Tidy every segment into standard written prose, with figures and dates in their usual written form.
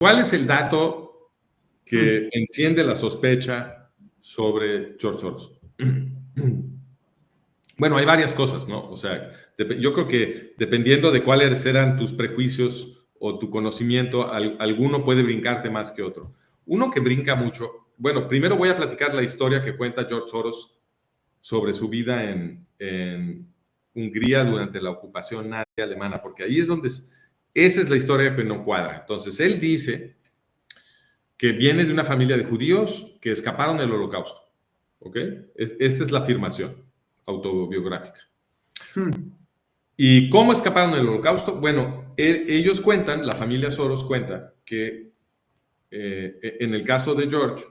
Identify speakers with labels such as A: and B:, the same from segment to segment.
A: ¿Cuál es el dato que enciende la sospecha sobre George Soros? Bueno, hay varias cosas, ¿no? O sea, yo creo que dependiendo de cuáles eran tus prejuicios o tu conocimiento, alguno puede brincarte más que otro. Uno que brinca mucho, bueno, primero voy a platicar la historia que cuenta George Soros sobre su vida en Hungría durante la ocupación nazi alemana, porque ahí es donde, esa es la historia que no cuadra. Entonces, él dice que viene de una familia de judíos que escaparon del Holocausto, ¿ok? Esta es la afirmación autobiográfica. ¿Y cómo escaparon del Holocausto? Bueno, ellos cuentan, la familia Soros cuenta, que en el caso de George,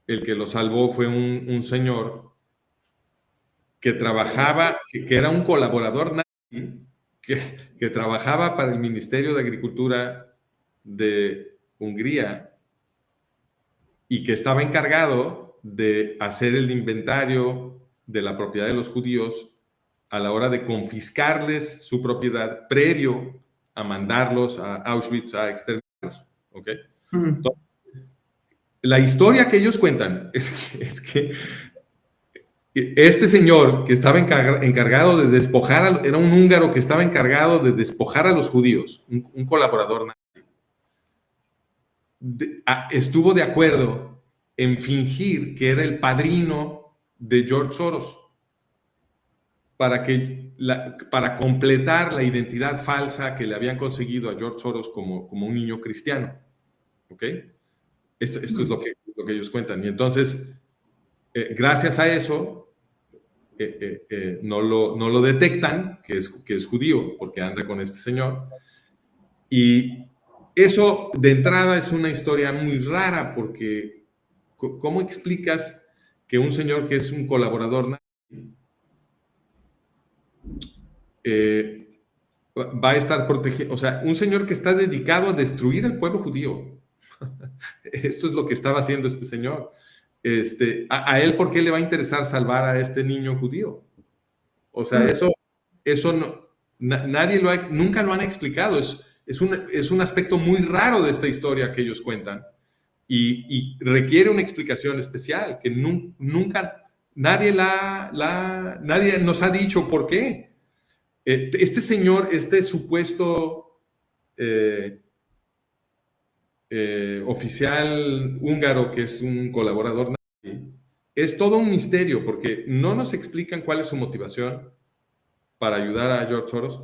A: el que lo salvó fue un señor que trabajaba, que era un colaborador nazi, que trabajaba para el Ministerio de Agricultura de Hungría y que estaba encargado de hacer el inventario de la propiedad de los judíos a la hora de confiscarles su propiedad previo a mandarlos a Auschwitz a exterminarlos. ¿Ok? Entonces, la historia que ellos cuentan es que este señor que estaba encargado de despojar, era un húngaro que estaba encargado de despojar a los judíos, un colaborador nazi, estuvo de acuerdo en fingir que era el padrino de George Soros para completar la identidad falsa que le habían conseguido a George Soros como un niño cristiano. ¿Ok? Esto es lo que ellos cuentan. Y entonces, gracias a eso, no lo detectan, que es judío, porque anda con este señor. Y eso, de entrada, es una historia muy rara, porque ¿cómo explicas que un señor que es un colaborador nazi va a estar protegido? O sea, un señor que está dedicado a destruir el pueblo judío. Esto es lo que estaba haciendo este señor. A él, ¿por qué le va a interesar salvar a este niño judío? O sea, eso no, nadie nunca lo han explicado. Es un aspecto muy raro de esta historia que ellos cuentan y requiere una explicación especial que nunca nadie nadie nos ha dicho por qué. Este señor, este supuesto oficial húngaro que es un colaborador nazi, es todo un misterio porque no nos explican cuál es su motivación para ayudar a George Soros.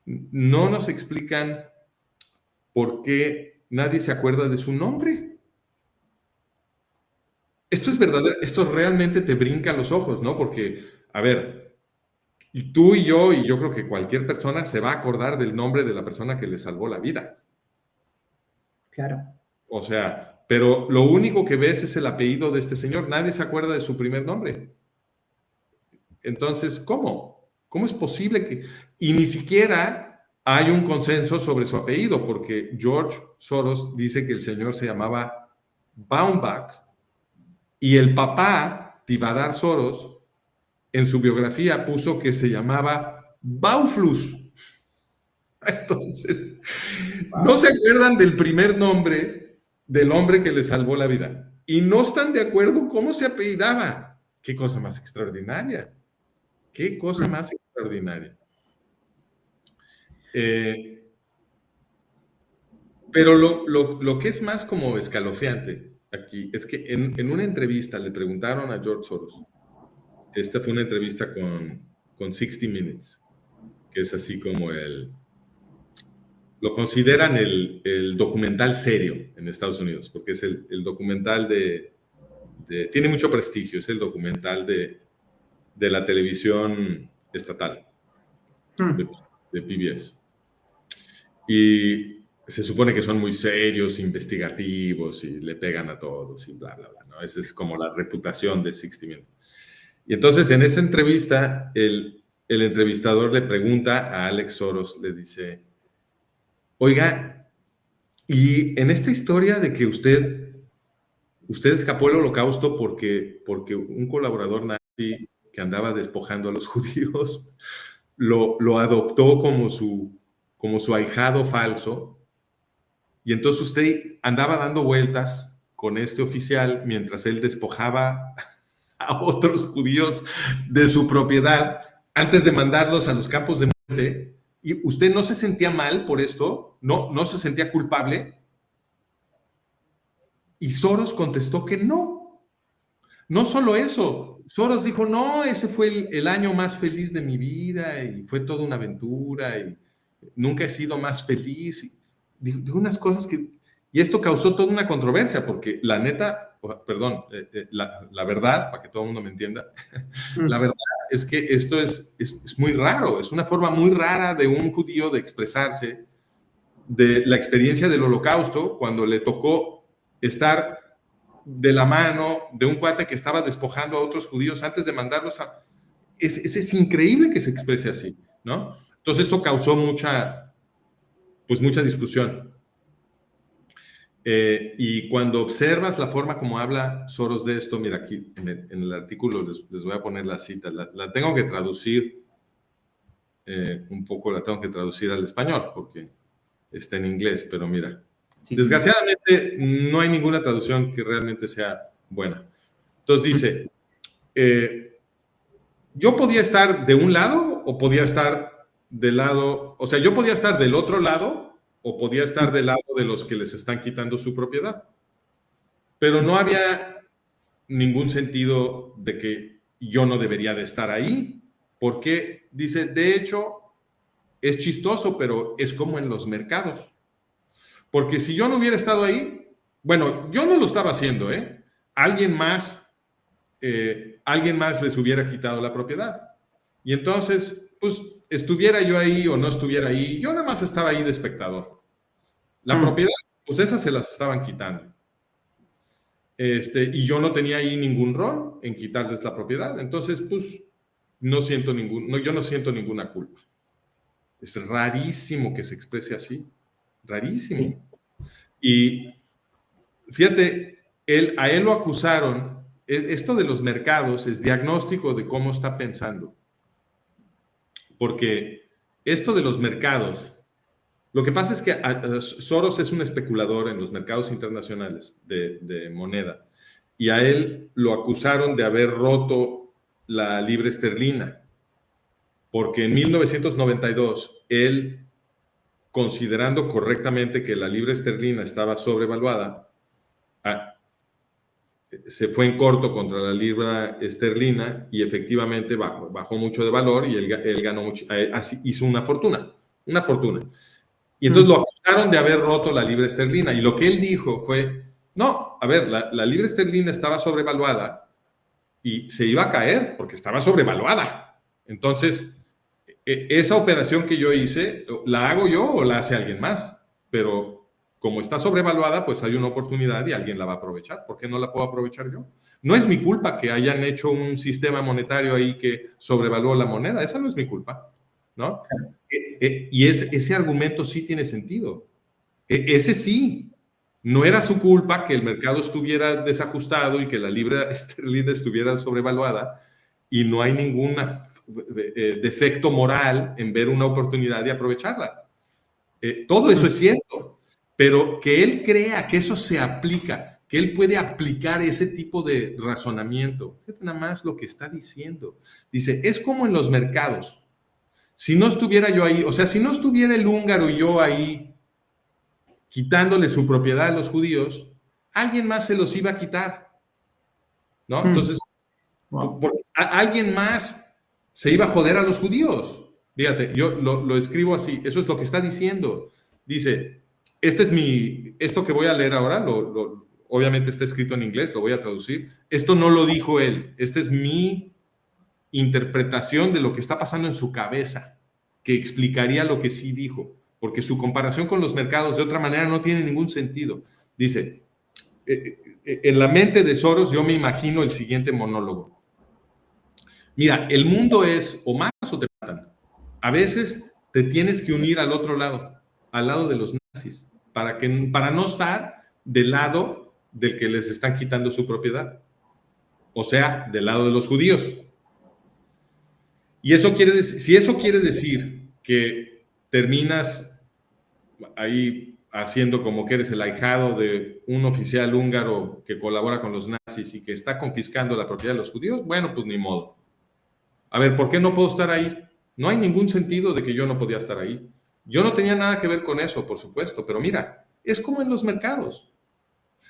A: No nos explican por qué nadie se acuerda de su nombre. Esto es verdadero, esto realmente te brinca a los ojos, ¿no? Porque, a ver, y tú y yo creo que cualquier persona se va a acordar del nombre de la persona que le salvó la vida.
B: Claro.
A: O sea, pero lo único que ves es el apellido de este señor. Nadie se acuerda de su primer nombre. Entonces, ¿cómo? ¿Cómo es posible que...? Y ni siquiera hay un consenso sobre su apellido, porque George Soros dice que el señor se llamaba Baumbach y el papá, Tivadar Soros, en su biografía puso que se llamaba Bauflus. Entonces, no se acuerdan del primer nombre del hombre que le salvó la vida y no están de acuerdo cómo se apellidaba. Qué cosa más extraordinaria. Qué cosa más extraordinaria. Pero lo que es más como escalofriante aquí es que en una entrevista le preguntaron a George Soros, esta fue una entrevista con 60 Minutes, que es así como lo consideran el documental serio en Estados Unidos, porque es el documental tiene mucho prestigio, es el documental de la televisión estatal, de PBS. Y se supone que son muy serios, investigativos y le pegan a todos y bla, bla, bla, ¿no? Esa es como la reputación de 60 Minutes. Y entonces en esa entrevista, el entrevistador le pregunta a Alex Soros, le dice, oiga, y en esta historia de que usted escapó del Holocausto porque un colaborador nazi que andaba despojando a los judíos lo adoptó como su ahijado falso, Y entonces usted andaba dando vueltas con este oficial mientras él despojaba a otros judíos de su propiedad antes de mandarlos a los campos de muerte. ¿Y usted no se sentía mal por esto? ¿No se sentía culpable? Y Soros contestó que no. No solo eso, Soros dijo, no, ese fue el año más feliz de mi vida y fue toda una aventura y nunca he sido más feliz. Dijo unas cosas que... Y esto causó toda una controversia porque la neta, perdón, la verdad, para que todo el mundo me entienda, la verdad es que esto es muy raro, es una forma muy rara de un judío de expresarse de la experiencia del Holocausto cuando le tocó estar de la mano de un cuate que estaba despojando a otros judíos antes de mandarlos a... Es increíble que se exprese así, ¿no? Entonces esto causó mucha discusión. Y cuando observas la forma como habla Soros de esto, mira aquí en el artículo les voy a poner la cita, la tengo que traducir un poco, la tengo que traducir al español porque está en inglés, pero mira,
B: Sí,
A: desgraciadamente no hay ninguna traducción que realmente sea buena. Entonces dice, yo podía estar de un lado o podía estar del lado, o sea, yo podía estar del otro lado o podía estar del lado de los que les están quitando su propiedad. Pero no había ningún sentido de que yo no debería de estar ahí, porque dice, de hecho, es chistoso, pero es como en los mercados. Porque si yo no hubiera estado ahí, bueno, yo no lo estaba haciendo, ¿eh? Alguien más les hubiera quitado la propiedad. Y entonces, pues, estuviera yo ahí o no estuviera ahí, yo nada más estaba ahí de espectador. La propiedad, pues esas se las estaban quitando. Y yo no tenía ahí ningún rol en quitarles la propiedad. Entonces, pues, yo no siento ninguna culpa. Es rarísimo que se exprese así. Rarísimo.
B: sí.
A: Y fíjate, a él lo acusaron. Esto de los mercados es diagnóstico de cómo está pensando. Porque esto de los mercados, lo que pasa es que Soros es un especulador en los mercados internacionales de moneda y a él lo acusaron de haber roto la libra esterlina, porque en 1992 él, considerando correctamente que la libra esterlina estaba sobrevaluada, se fue en corto contra la libra esterlina y efectivamente bajó mucho de valor y él ganó mucho, hizo una fortuna. Y entonces lo acusaron de haber roto la libra esterlina. Y lo que él dijo fue, no, a ver, la libra esterlina estaba sobrevaluada y se iba a caer porque estaba sobrevaluada. Entonces, esa operación que yo hice, ¿la hago yo o la hace alguien más? Pero como está sobrevaluada, pues hay una oportunidad y alguien la va a aprovechar. ¿Por qué no la puedo aprovechar yo? No es mi culpa que hayan hecho un sistema monetario ahí que sobrevaluó la moneda. Esa no es mi culpa, ¿no? Y ese argumento sí tiene sentido. Ese sí. No era su culpa que el mercado estuviera desajustado y que la libra esterlina estuviera sobrevaluada y no hay ningún defecto moral en ver una oportunidad y aprovecharla. Todo eso es cierto, pero que él crea que eso se aplica, que él puede aplicar ese tipo de razonamiento. Fíjate nada más lo que está diciendo. Dice, es como en los mercados. Si no estuviera yo ahí, o sea, si no estuviera el húngaro y yo ahí quitándole su propiedad a los judíos, alguien más se los iba a quitar, ¿no? Entonces,
B: Wow.
A: alguien más se iba a joder a los judíos. Fíjate, yo lo escribo así, eso es lo que está diciendo. Dice, esto que voy a leer ahora, obviamente está escrito en inglés, lo voy a traducir. Esto no lo dijo él, esta es mi interpretación de lo que está pasando en su cabeza, que explicaría lo que sí dijo, porque su comparación con los mercados de otra manera no tiene ningún sentido. Dice, en la mente de Soros yo me imagino el siguiente monólogo. Mira, el mundo es o matas o te matan. A veces te tienes que unir al otro lado, al lado de los nazis, para no estar del lado del que les están quitando su propiedad. O sea, del lado de los judíos. Y eso quiere decir, si eso quiere decir que terminas ahí haciendo como que eres el ahijado de un oficial húngaro que colabora con los nazis y que está confiscando la propiedad de los judíos, bueno, pues ni modo. A ver, ¿por qué no puedo estar ahí? No hay ningún sentido de que yo no podía estar ahí. Yo no tenía nada que ver con eso, por supuesto, pero mira, es como en los mercados.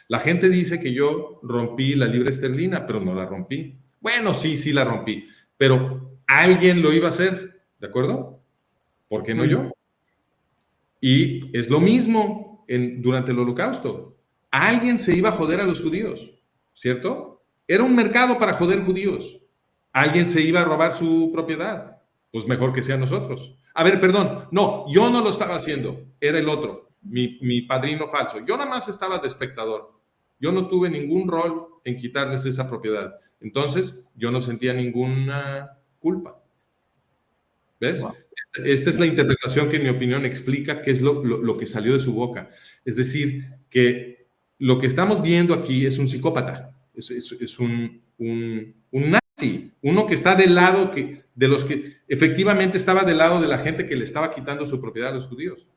A: La gente dice que yo rompí la libra esterlina, pero no la rompí. Bueno, sí la rompí, pero alguien lo iba a hacer, ¿de acuerdo? ¿Por qué no yo? Y es lo mismo durante el Holocausto. Alguien se iba a joder a los judíos, ¿cierto? Era un mercado para joder judíos. Alguien se iba a robar su propiedad. Pues mejor que sean nosotros. A ver, perdón, no, yo no lo estaba haciendo, era el otro, mi padrino falso. Yo nada más estaba de espectador. Yo no tuve ningún rol en quitarles esa propiedad. Entonces, yo no sentía ninguna culpa. ¿Ves?
B: Wow.
A: Esta es la interpretación que, en mi opinión, explica qué es lo que salió de su boca. Es decir, que lo que estamos viendo aquí es un psicópata, es un nazi, uno que está del lado de los que efectivamente estaba del lado de la gente que le estaba quitando su propiedad a los judíos.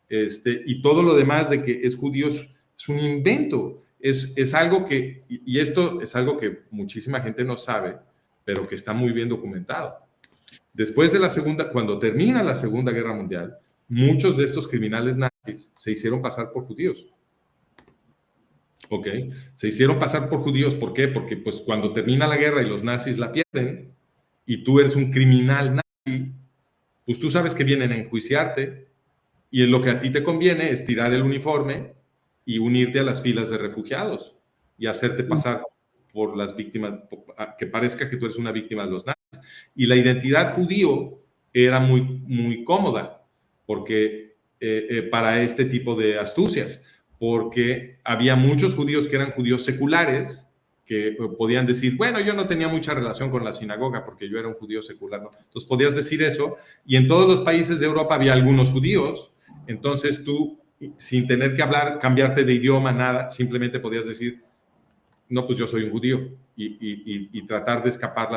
A: Y todo lo demás de que es judío es un invento, es algo que, y esto es algo que muchísima gente no sabe, pero que está muy bien documentado. Después de cuando termina la Segunda Guerra Mundial, muchos de estos criminales nazis se hicieron pasar por judíos. ¿Ok? Se hicieron pasar por judíos, ¿por qué? Porque pues cuando termina la guerra y los nazis la pierden, y tú eres un criminal nazi, pues tú sabes que vienen a enjuiciarte, y lo que a ti te conviene es tirar el uniforme y unirte a las filas de refugiados, y hacerte pasar por las víctimas, que parezca que tú eres una víctima de los nazis. Y la identidad judío era muy, muy cómoda porque, para este tipo de astucias, porque había muchos judíos que eran judíos seculares que podían decir, bueno, yo no tenía mucha relación con la sinagoga porque yo era un judío secular, ¿no? Entonces podías decir eso, y en todos los países de Europa había algunos judíos, entonces tú, sin tener que cambiarte de idioma, nada, simplemente podías decir, no, pues yo soy un judío, y tratar de escapar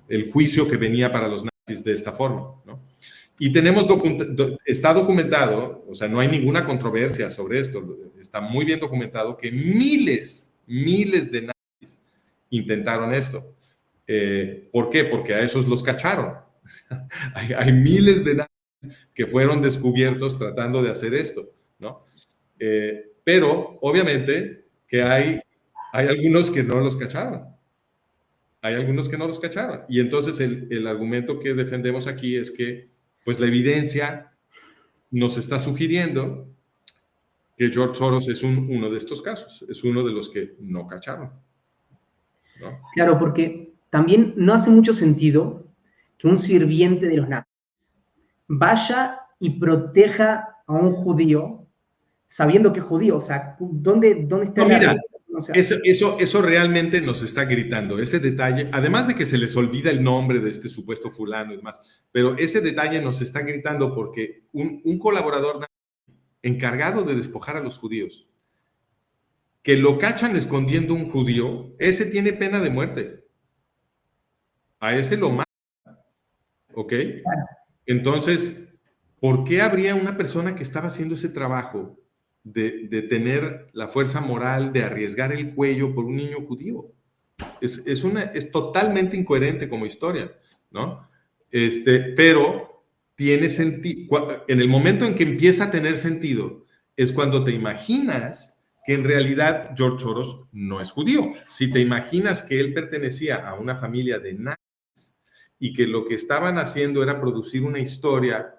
A: el juicio que venía para los nazis de esta forma, ¿no? Y está documentado, o sea, no hay ninguna controversia sobre esto, está muy bien documentado que miles de nazis intentaron esto. ¿Por qué? Porque a esos los cacharon. hay miles de nazis que fueron descubiertos tratando de hacer esto, ¿no? Pero obviamente que hay algunos que no los cacharon. Hay algunos que no los cacharon. Y entonces el argumento que defendemos aquí es que pues la evidencia nos está sugiriendo que George Soros es uno de estos casos, es uno de los que no cacharon, ¿no?
B: Claro, porque también no hace mucho sentido que un sirviente de los nazis vaya y proteja a un judío sabiendo que es judío. O sea, ¿dónde está
A: No,
B: la
A: mira,
B: o sea,
A: eso realmente nos está gritando, ese detalle, además de que se les olvida el nombre de este supuesto fulano y demás, pero ese detalle nos está gritando porque un colaborador encargado de despojar a los judíos, que lo cachan escondiendo un judío, ese tiene pena de muerte. A ese lo matan, ¿ok?
B: claro.
A: Entonces, ¿por qué habría una persona que estaba haciendo ese trabajo de tener la fuerza moral de arriesgar el cuello por un niño judío? Es totalmente incoherente como historia, ¿no? Pero tiene sentido. En el momento en que empieza a tener sentido, es cuando te imaginas que en realidad George Soros no es judío. Si te imaginas que él pertenecía a una familia de nazis y que lo que estaban haciendo era producir una historia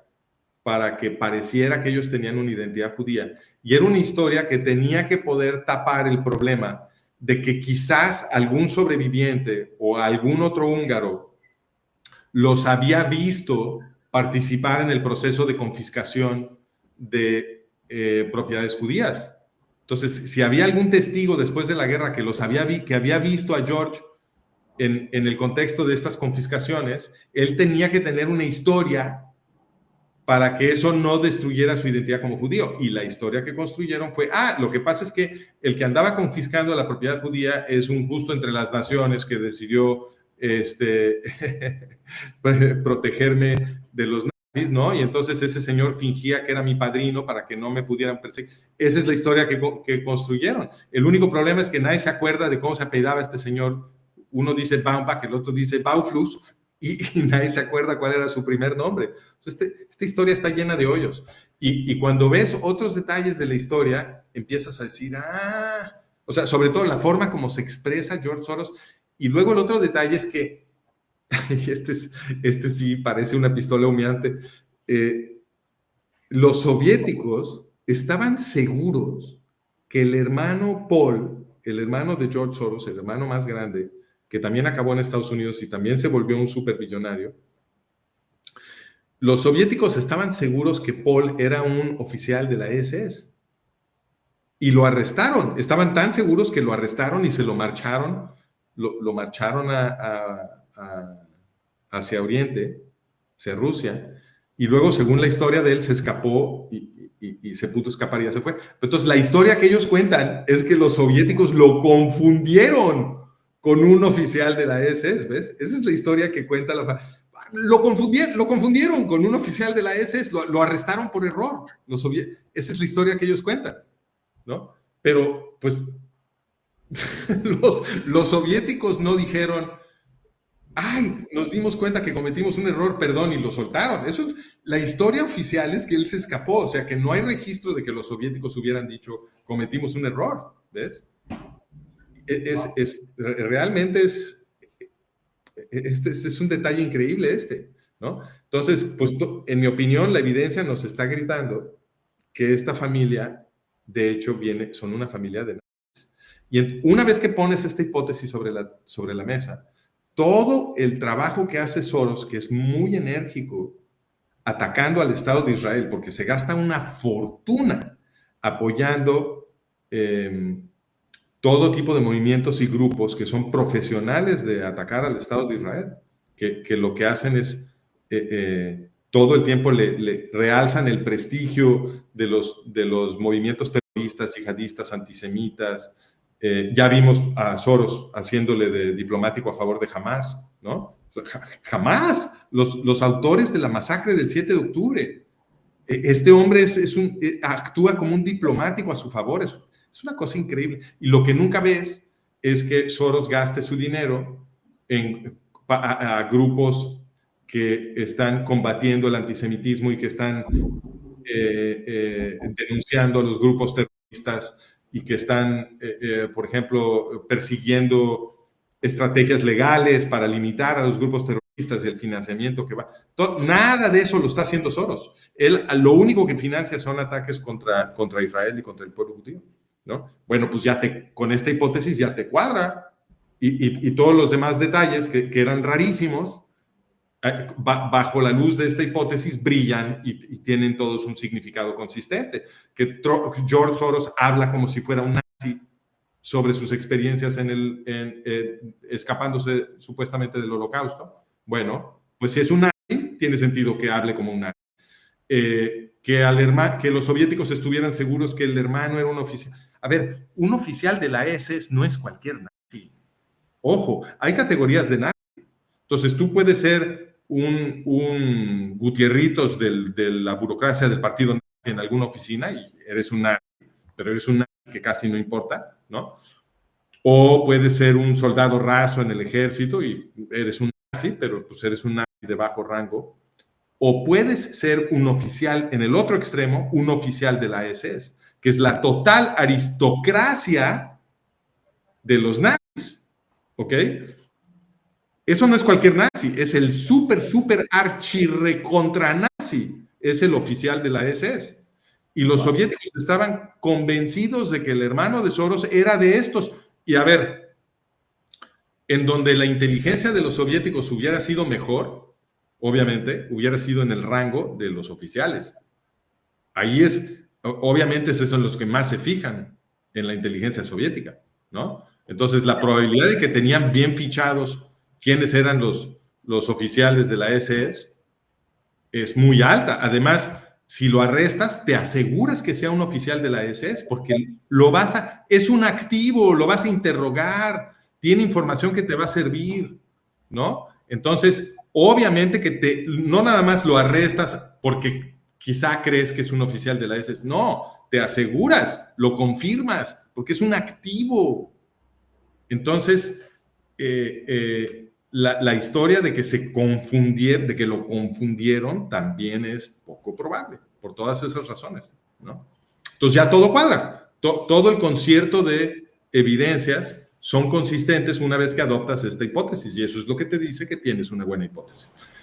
A: para que pareciera que ellos tenían una identidad judía, y era una historia que tenía que poder tapar el problema de que quizás algún sobreviviente o algún otro húngaro los había visto participar en el proceso de confiscación de propiedades judías. Entonces, si había algún testigo después de la guerra que había visto a George en el contexto de estas confiscaciones, él tenía que tener una historia para que eso no destruyera su identidad como judío. Y la historia que construyeron fue, lo que pasa es que el que andaba confiscando la propiedad judía es un justo entre las naciones que decidió protegerme de los nazis. ¿no? Y entonces ese señor fingía que era mi padrino para que no me pudieran perseguir. Esa es la historia que construyeron. El único problema es que nadie se acuerda de cómo se apellidaba este señor. Uno dice Baumbach, el otro dice Bauflus, y nadie se acuerda cuál era su primer nombre. Entonces, esta historia está llena de hoyos. Y cuando ves otros detalles de la historia, empiezas a decir, o sea, sobre todo la forma como se expresa George Soros. Y luego el otro detalle es que, y este sí parece una pistola humeante, los soviéticos estaban seguros que el hermano Paul, el hermano de George Soros, el hermano más grande, que también acabó en Estados Unidos y también se volvió un supermillonario, los soviéticos estaban seguros que Paul era un oficial de la SS y lo arrestaron. Estaban tan seguros que lo arrestaron y se lo marcharon, lo marcharon hacia Oriente, hacia Rusia, y luego, según la historia de él, se escapó y se pudo escapar y ya se fue. Entonces, la historia que ellos cuentan es que los soviéticos lo confundieron con un oficial de la SS, ¿ves? Esa es la historia que cuenta lo confundieron con un oficial de la SS, lo arrestaron por error. Esa es la historia que ellos cuentan, ¿no? Pero, pues, los soviéticos no dijeron, ay, nos dimos cuenta que cometimos un error, perdón, y lo soltaron. Eso, la historia oficial es que él se escapó, o sea que no hay registro de que los soviéticos hubieran dicho, cometimos un error, ¿ves? Realmente es un detalle increíble ¿no? Entonces, pues en mi opinión, la evidencia nos está gritando que esta familia, de hecho, son una familia de nazis. Y una vez que pones esta hipótesis sobre la mesa, todo el trabajo que hace Soros, que es muy enérgico, atacando al Estado de Israel, porque se gasta una fortuna apoyando todo tipo de movimientos y grupos que son profesionales de atacar al Estado de Israel, que lo que hacen es todo el tiempo le realzan el prestigio de los movimientos terroristas, yihadistas, antisemitas. Ya vimos a Soros haciéndole de diplomático a favor de Hamas, ¿no? O sea, jamás los autores de la masacre del 7 de octubre. Este hombre actúa como un diplomático a su favor. Es una cosa increíble. Y lo que nunca ves es que Soros gaste su dinero a grupos que están combatiendo el antisemitismo y que están denunciando a los grupos terroristas y que están, por ejemplo, persiguiendo estrategias legales para limitar a los grupos terroristas y el financiamiento que va. Nada de eso lo está haciendo Soros. Él lo único que financia son ataques contra Israel y contra el pueblo judío, ¿no? Bueno, pues con esta hipótesis ya te cuadra. Y todos los demás detalles que eran rarísimos, bajo la luz de esta hipótesis brillan y tienen todos un significado consistente. Que George Soros habla como si fuera un nazi sobre sus experiencias escapándose supuestamente del Holocausto. Bueno, pues si es un nazi, tiene sentido que hable como un nazi. Que los soviéticos estuvieran seguros que el hermano era un oficial. A ver, un oficial de la SS no es cualquier nazi. Ojo, hay categorías de nazi. Entonces tú puedes ser un Gutierritos de la burocracia del partido nazi en alguna oficina y eres un nazi, pero eres un nazi que casi no importa, ¿no? O puedes ser un soldado raso en el ejército y eres un nazi, pero pues eres un nazi de bajo rango. O puedes ser un oficial, en el otro extremo, un oficial de la SS, que es la total aristocracia de los nazis, ¿ok? Eso no es cualquier nazi, es el súper archirrecontra nazi, es el oficial de la SS. Y los soviéticos estaban convencidos de que el hermano de Soros era de estos. Y a ver, en donde la inteligencia de los soviéticos hubiera sido mejor, obviamente, hubiera sido en el rango de los oficiales. Ahí obviamente esos son los que más se fijan en la inteligencia soviética, ¿no? Entonces, la probabilidad de que tenían bien fichados quiénes eran los oficiales de la SS es muy alta. Además, si lo arrestas, te aseguras que sea un oficial de la SS, porque es un activo, lo vas a interrogar, tiene información que te va a servir, ¿no? Entonces, obviamente que no nada más lo arrestas porque quizá crees que es un oficial de la SS, no, te aseguras, lo confirmas, porque es un activo. Entonces, la historia de que de que lo confundieron también es poco probable, por todas esas razones, ¿no? Entonces ya todo cuadra, todo el concierto de evidencias son consistentes una vez que adoptas esta hipótesis, y eso es lo que te dice que tienes una buena hipótesis.